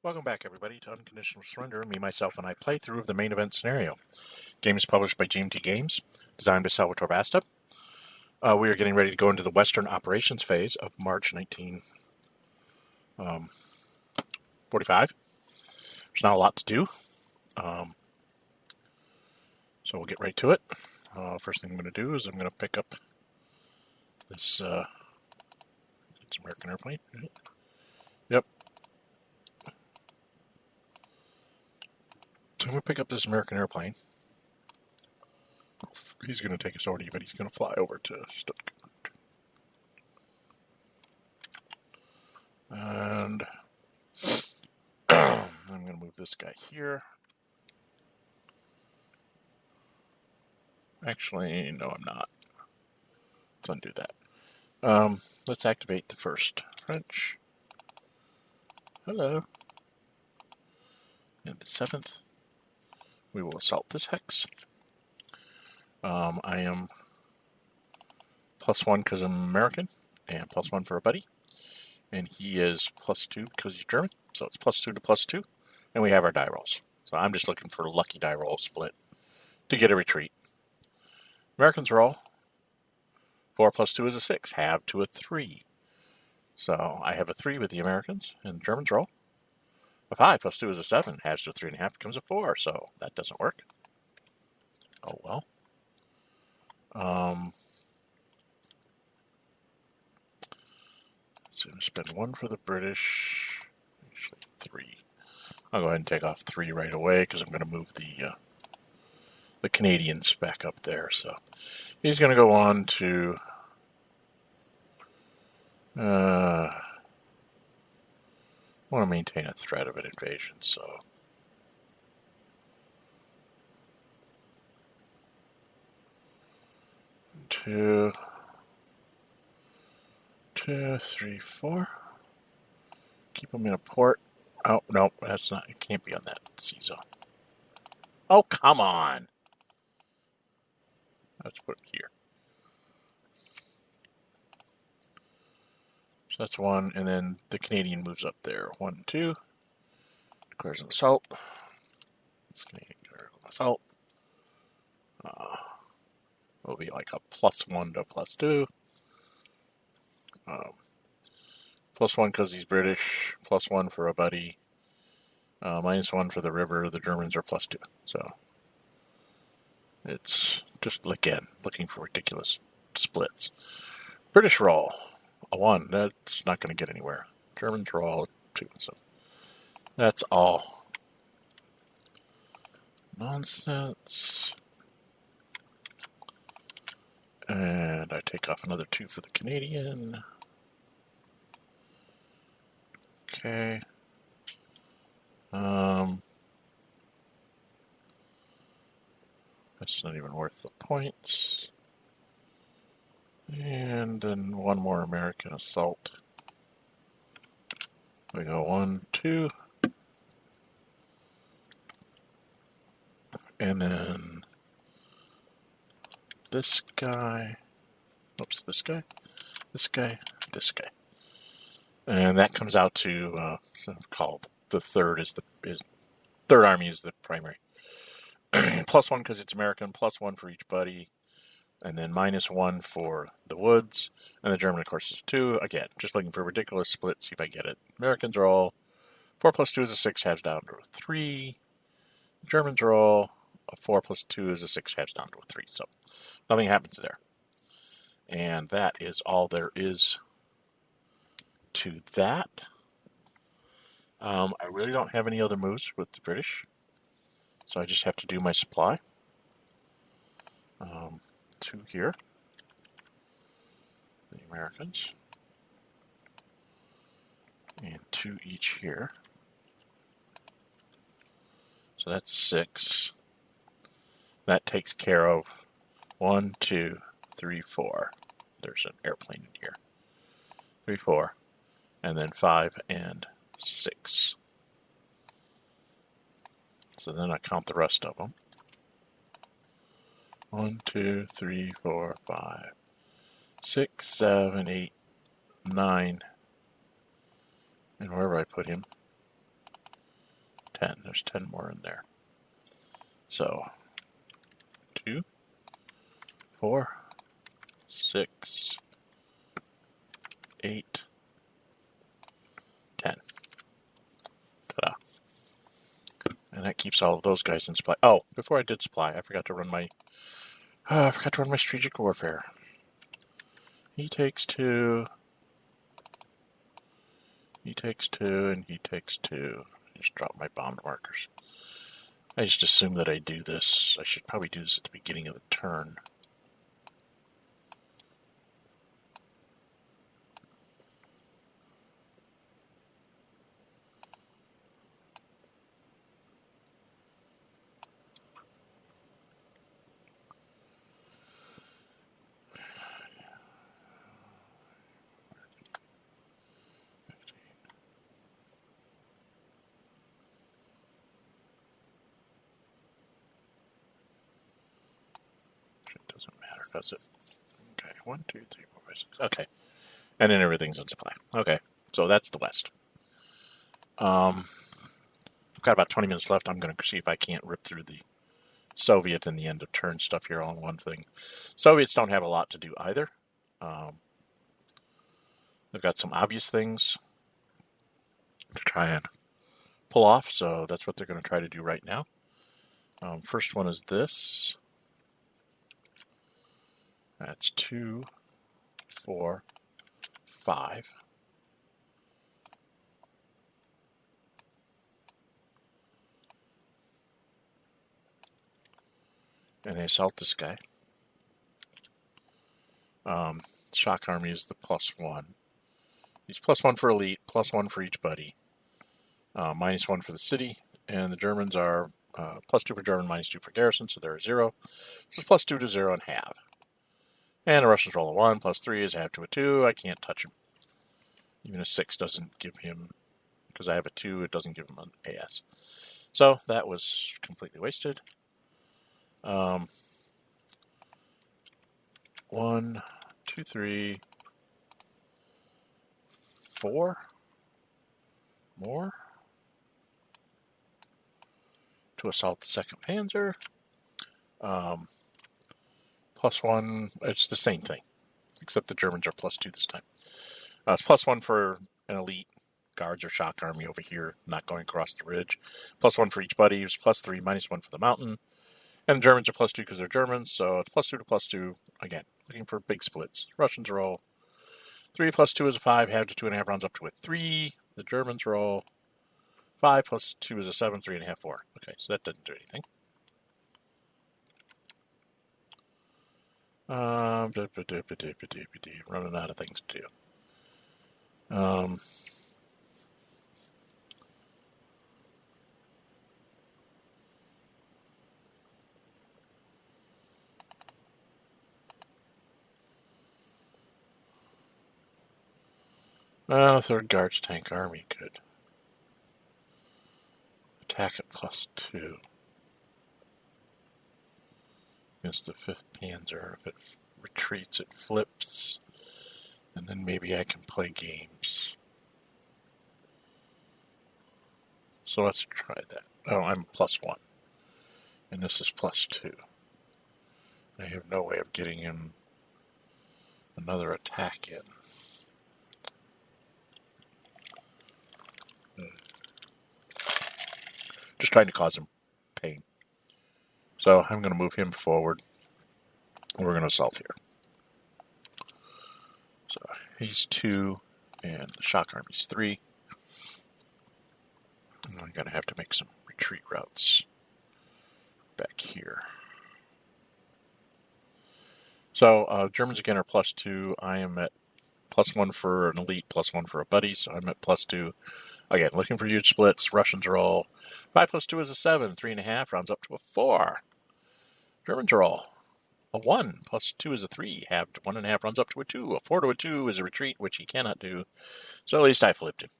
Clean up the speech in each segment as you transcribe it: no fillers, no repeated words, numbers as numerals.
Welcome back, everybody, to Unconditional Surrender. Me, myself, and I play through of the main event scenario. Game is published by GMT Games, designed by Salvatore Vasta. We are getting ready to go into the Western operations phase of March 1945. There's not a lot to do, so we'll get right to it. First thing I'm going to do is I'm going to pick up this it's American airplane. Yep. So I'm going to pick up this American airplane. He's going to take a sortie, but he's going to fly over to Stuttgart. And I'm going to move this guy here. Actually, no, I'm not. Let's undo that. Let's activate the first French. Hello. And the 7th. We will assault this hex. I am +1 because I'm American, and +1 for a buddy. And he is +2 because he's German, so it's +2 to +2. And we have our die rolls. So I'm just looking for a lucky die roll split to get a retreat. Americans roll 4 + 2 is a 6, halve to a 3. So I have a 3 with the Americans, and the Germans roll. A 5 + 2 is a 7, halves to a 3.5 becomes a 4, so that doesn't work. Oh well. So I'm going to spend 1 for the British, actually 3. I'll go ahead and take off 3 right away because I'm going to move the Canadians back up there. So he's going to go on to want to maintain a threat of an invasion, so 2, 2, 3, 4. Keep them in a port. Oh, no, that's not, it can't be on that sea zone. Oh, come on. Let's put it here. So that's 1, and then the Canadian moves up there. 1, 2. Declares an assault. This Canadian declares an assault. Will be like a +1 to +2. +1 because he's British. +1 for a buddy. -1 for the river. The Germans are +2. So it's just, again, looking for ridiculous splits. British roll a 1. That's not going to get anywhere. Germans roll 2. So that's all nonsense. And I take off another 2 for the Canadian. Okay. That's not even worth the points. And then 1 more American assault. We go 1, 2. And then this guy. Oops, this guy. This guy. This guy. And that comes out to called the third is third army is the primary. +1 because it's American, +1 for each buddy, and then -1 for the woods, and the German, of course, is 2. Again, just looking for a ridiculous split, see if I get it. Americans roll 4 + 2 is a 6, halves down to a 3. Germans roll a 4 + 2 is a 6, halves down to a 3. So nothing happens there, and that is all there is to that. I really don't have any other moves with the British, so I just have to do my supply. 2 here, the Americans, and 2 each here. So that's 6. That takes care of 1, 2, 3, 4. There's an airplane in here. 3, 4, and then 5 and 6. So then I count the rest of them. 1, 2, 3, 4, 5, 6, 7, 8, 9. And wherever I put him. 10. There's 10 more in there. So 2, 4, 6, 8, 10. Ta-da. And that keeps all of those guys in supply. Oh, before I did supply, I forgot to run my strategic warfare. He takes 2. He takes 2, and he takes 2. Just drop my bombed markers. I just assume that I do this. I should probably do this at the beginning of the turn. It doesn't matter, does it? Okay, 1, 2, 3, 4, 5, 6. Okay. And then everything's in supply. Okay, so that's the West. I've got about 20 minutes left. I'm going to see if I can't rip through the Soviet and the end of turn stuff here all in one thing. Soviets don't have a lot to do either. They've got some obvious things to try and pull off, so that's what they're going to try to do right now. First one is this. That's 2, 4, 5. And they assault this guy. Shock Army is the +1. He's +1 for elite, +1 for each buddy, -1 for the city, and the Germans are +2 for German, -2 for garrison, so they're a 0. This is +2 to 0 and half. And the Russians roll a 1, +3 is half to a 2. I can't touch him. Even a 6 doesn't give him, because I have a 2, it doesn't give him an AS. So that was completely wasted. 1, 2, 3, 4 more to assault the 2nd Panzer. +1, it's the same thing, except the Germans are +2 this time. It's +1 for an elite guards or shock army over here, not going across the ridge. +1 for each buddy. It's +3, -1 for the mountain. And the Germans are +2 because they're Germans, so it's +2 to +2. Again, looking for big splits. Russians roll 3 + 2 is a 5, half to 2.5 rounds up to a 3. The Germans roll 5 + 2 is a 7, 3.5, 4. Okay, so that doesn't do anything. Running out of things to do. Third Guards Tank Army could attack at +2 against the 5th Panzer. If it retreats, it flips, and then maybe I can play games. So let's try that. Oh, I'm +1, and this is +2. I have no way of getting him another attack in. Just trying to cause him pain. So I'm going to move him forward. We're going to assault here. So he's 2, and the shock army's 3. And I'm going to have to make some retreat routes back here. So Germans again are +2. I am at +1 for an elite, +1 for a buddy, so I'm at +2. Again, looking for huge splits. Russians roll 5 + 2 is a 7, 3.5 rounds up to a 4. Germans roll a 1 + 2 is a 3, halved 1.5 rounds up to a 2. A 4 to a 2 is a retreat, which he cannot do. So at least I flipped him.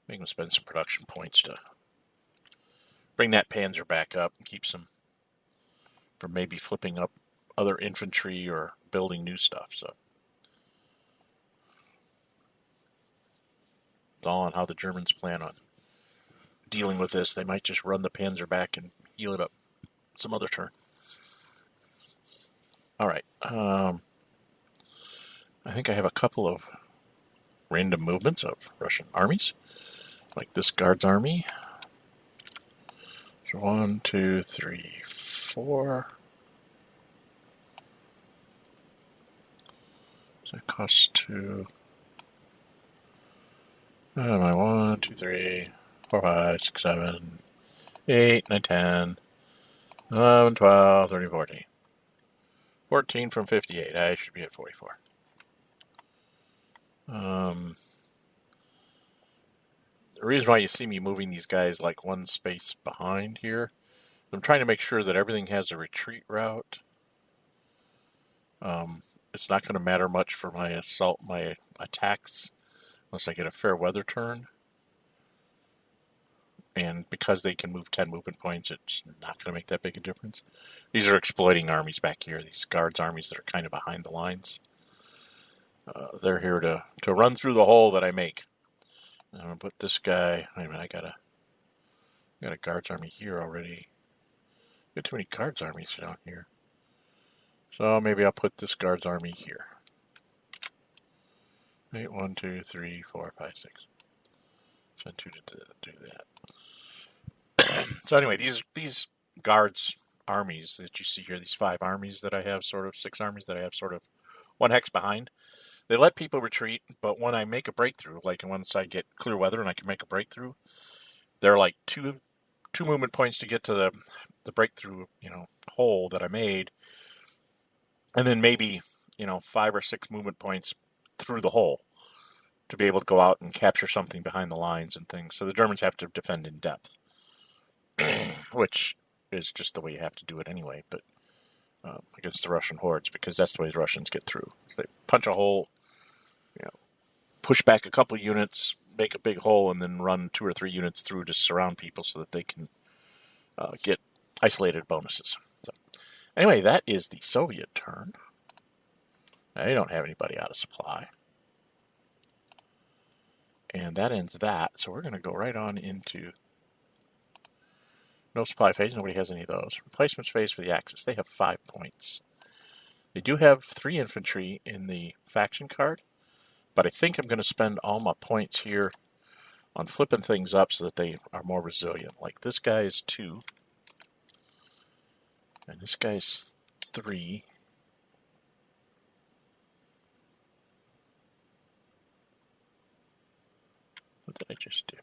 Make him spend some production points to bring that Panzer back up and keep some from maybe flipping up other infantry or building new stuff. So it's all on how the Germans plan on dealing with this. They might just run the Panzer back and heal it up some other turn. All right. I think I have a couple of random movements of Russian armies, like this Guards army. So 1, 2, 3, 4. So it costs 2. My 1, 2, 3, 4, 5, 6, 7, 8, 9, 10, 11, 12, 13, 14. 14 from 58. I should be at 44. The reason why you see me moving these guys like one space behind here, I'm trying to make sure that everything has a retreat route. It's not going to matter much for my attacks, unless I get a fair weather turn. And because they can move 10 movement points, it's not going to make that big a difference. These are exploiting armies back here, these Guards armies that are kind of behind the lines. They're here to run through the hole that I make. I'm going to put this guy... Wait a minute, I got a Guards army here already. Got too many Guards armies down here. So maybe I'll put this Guards army here. 8, 1, 2, 3, 4, 5, 6. Send 2 to do that. So anyway, these Guards armies that you see here, these 5 armies that I have, sort of 6 armies that I have sort of 1 hex behind, they let people retreat, but when I make a breakthrough, like once I get clear weather and I can make a breakthrough, they're like two movement points to get to the breakthrough, hole that I made, and then maybe 5 or 6 movement points through the hole to be able to go out and capture something behind the lines and things. So the Germans have to defend in depth, which is just the way you have to do it anyway. But against the Russian hordes, because that's the way the Russians get through. So they punch a hole, push back a couple units, make a big hole, and then run 2 or 3 units through to surround people so that they can get isolated bonuses. So anyway, that is the Soviet turn. They don't have anybody out of supply. And that ends that. So we're going to go right on into no supply phase. Nobody has any of those. Replacements phase for the Axis. They have 5 points. They do have 3 infantry in the faction card, but I think I'm going to spend all my points here on flipping things up so that they are more resilient. Like this guy is 2, and this guy's 3. What did I just do?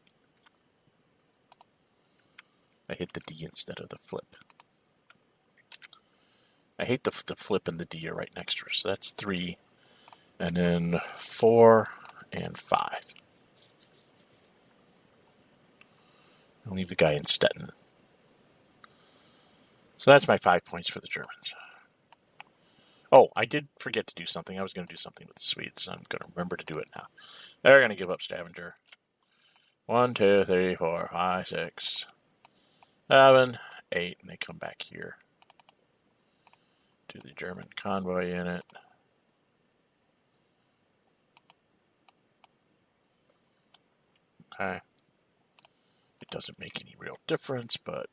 I hit the D instead of the flip. I hate the flip and the D are right next to her. So that's 3. And then 4 and 5. I'll leave the guy in Stettin. So that's my 5 points for the Germans. Oh, I did forget to do something. I was going to do something with the Swedes. I'm going to remember to do it now. They're going to give up Stavanger. 1, 2, 3, 4, 5, 6, 7, 8. And they come back here to the German convoy unit. Okay. It doesn't make any real difference, but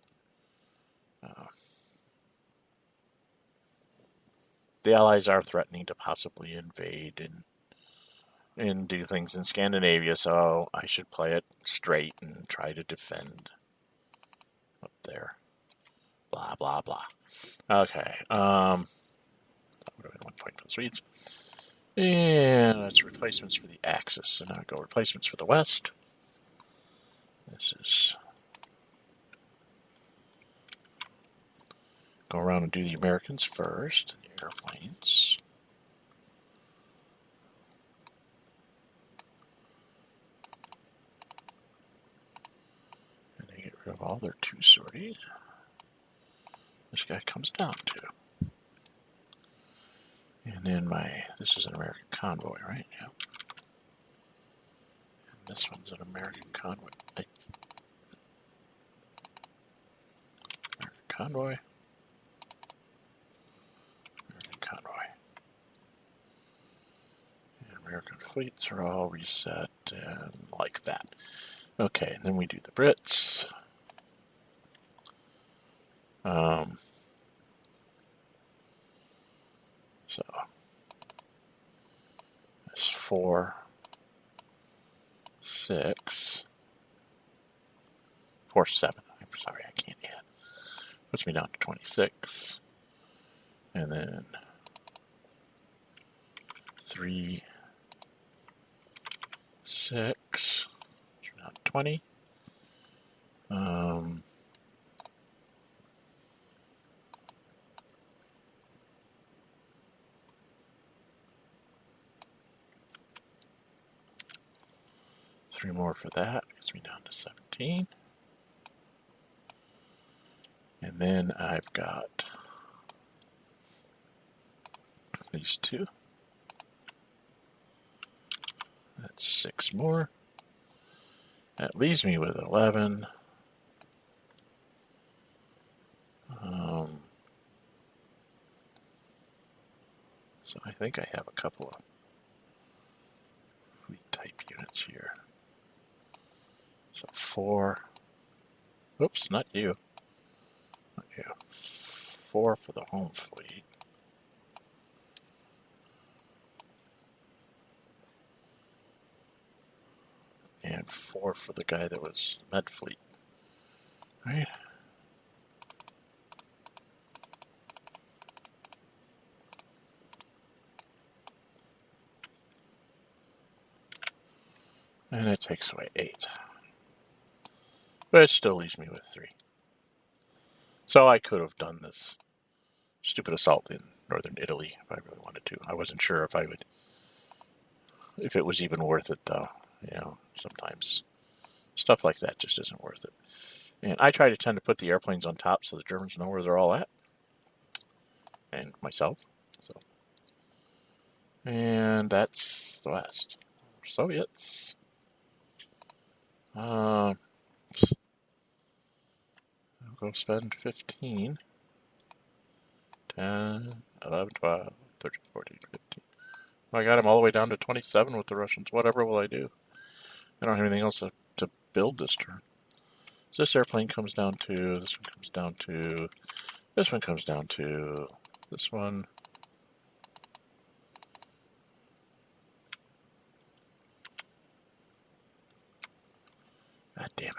the Allies are threatening to possibly invade and do things in Scandinavia, so I should play it straight and try to defend up there. Blah, blah, blah. Okay. 1 point for the Swedes. And that's replacements for the Axis. So now I go replacements for the West. This is... Go around and do the Americans first. The airplanes. And they get rid of all their 2 sorties. This guy comes down to. And then this is an American convoy, right? Yep. And this one's an American convoy. American convoy. American convoy. And American fleets are all reset and like that. Okay, and then we do the Brits. So that's 4, 6, 4, 7. I'm sorry, I can't add. Puts me down to 26. And then 3, 6, down to 20. 3 more for that, gets me down to 17. And then I've got these 2. That's 6 more. That leaves me with 11. So I think I have a couple of fleet type units here. So 4. Oops, not you. Not you. 4 for the home fleet. And 4 for the guy that was the med fleet. Right? And it takes away 8. But it still leaves me with 3. So I could have done this stupid assault in northern Italy if I really wanted to. I wasn't sure if it was even worth it, though. Sometimes stuff like that just isn't worth it. And I try to tend to put the airplanes on top so the Germans know where they're all at. And myself. So. And that's the West. Soviets. I'll go spend 15. 10, 11, 12, 13, 14, 15. I got them all the way down to 27 with the Russians. Whatever will I do? I don't have anything else to build this turn. So this airplane comes down to, this one comes down to, this one comes down to, this one. God damn it.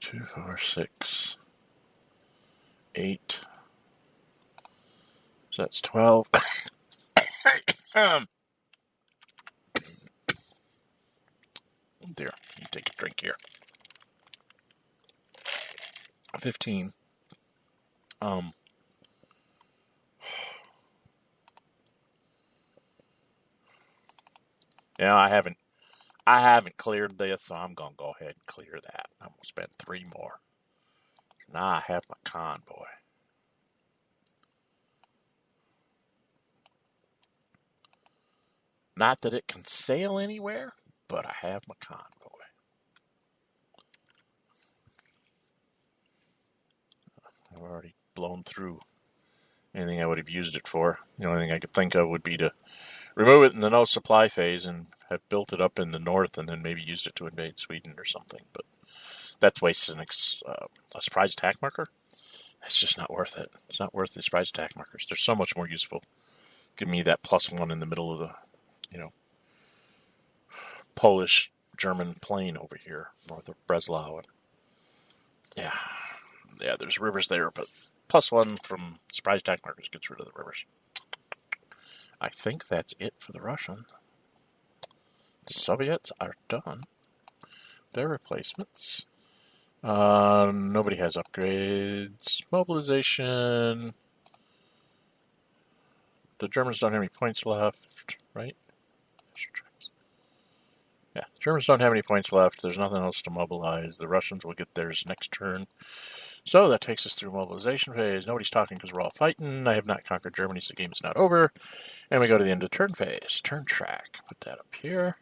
Two, 4, 6, 8. So that's 12. Dear, you take a drink here. 15. I haven't cleared this, so I'm gonna go ahead and clear that. I'm gonna spend 3 more. Now I have my convoy. Not that it can sail anywhere, but I have my convoy. I've already blown through anything I would have used it for. The only thing I could think of would be to remove it in the no supply phase and have built it up in the north and then maybe used it to invade Sweden or something. But that's wasting a surprise attack marker. It's just not worth it. It's not worth the surprise attack markers. They're so much more useful. Give me that +1 in the middle of the, Polish-German plain over here, north of Breslau. Yeah, there's rivers there, but +1 from surprise attack markers gets rid of the rivers. I think that's it for the Russian. The Soviets are done. Their replacements. Nobody has upgrades. Mobilization. The Germans don't have any points left, right? Yeah, Germans don't have any points left. There's nothing else to mobilize. The Russians will get theirs next turn. So that takes us through mobilization phase. Nobody's talking because we're all fighting. I have not conquered Germany, so the game is not over. And we go to the end of turn phase. Turn track. Put that up here.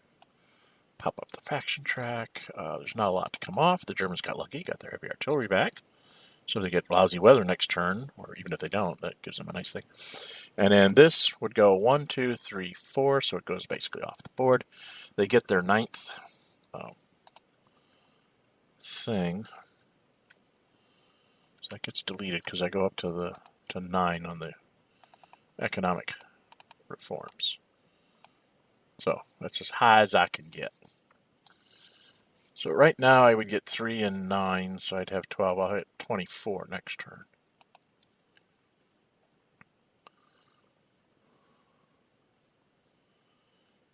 Pop up the faction track. There's not a lot to come off. The Germans got lucky, got their heavy artillery back. So they get lousy weather next turn, or even if they don't, that gives them a nice thing. And then this would go 1, 2, 3, 4, so it goes basically off the board. They get their 9th thing. So that gets deleted because I go up to 9 on the economic reforms. So that's as high as I can get. So right now I would get 3 and 9, so I'd have 12. I'll hit 24 next turn.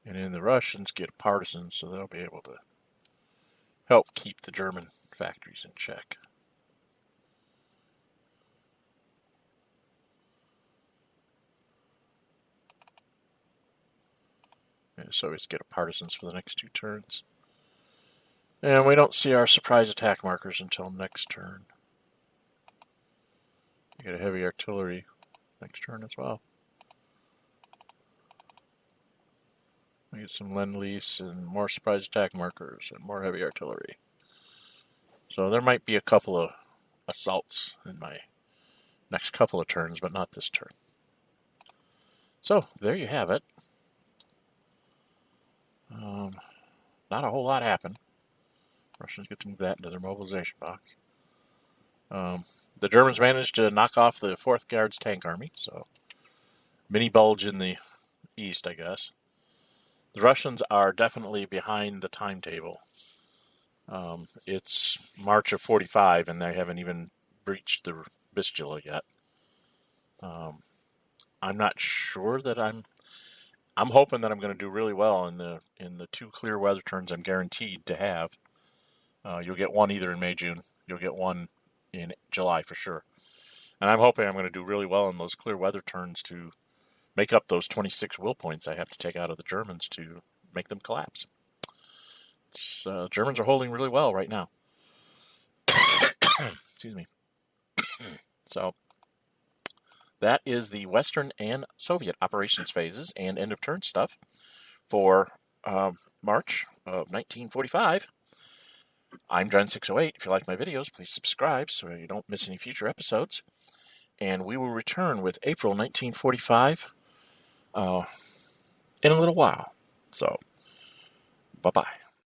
And then the Russians get partisans, so they'll be able to help keep the German factories in check. And the Soviets get partisans for the next 2 turns. And we don't see our surprise attack markers until next turn. We get a heavy artillery next turn as well. We get some Lend-Lease and more surprise attack markers and more heavy artillery. So there might be a couple of assaults in my next couple of turns, but not this turn. So there you have it. Not a whole lot happened. Russians get to move that into their mobilization box. The Germans managed to knock off the 4th Guards tank army, so mini bulge in the east, I guess. The Russians are definitely behind the timetable. It's March of 45, and they haven't even breached the Vistula yet. I'm not sure that I'm hoping that I'm going to do really well in the 2 clear weather turns I'm guaranteed to have. You'll get one either in May, June. You'll get one in July for sure. And I'm hoping I'm going to do really well in those clear weather turns to make up those 26 will points I have to take out of the Germans to make them collapse. Germans are holding really well right now. Excuse me. So that is the Western and Soviet operations phases and end of turn stuff for March of 1945. I'm Dren608. If you like my videos, please subscribe so you don't miss any future episodes. And we will return with April 1945 in a little while. So, bye-bye.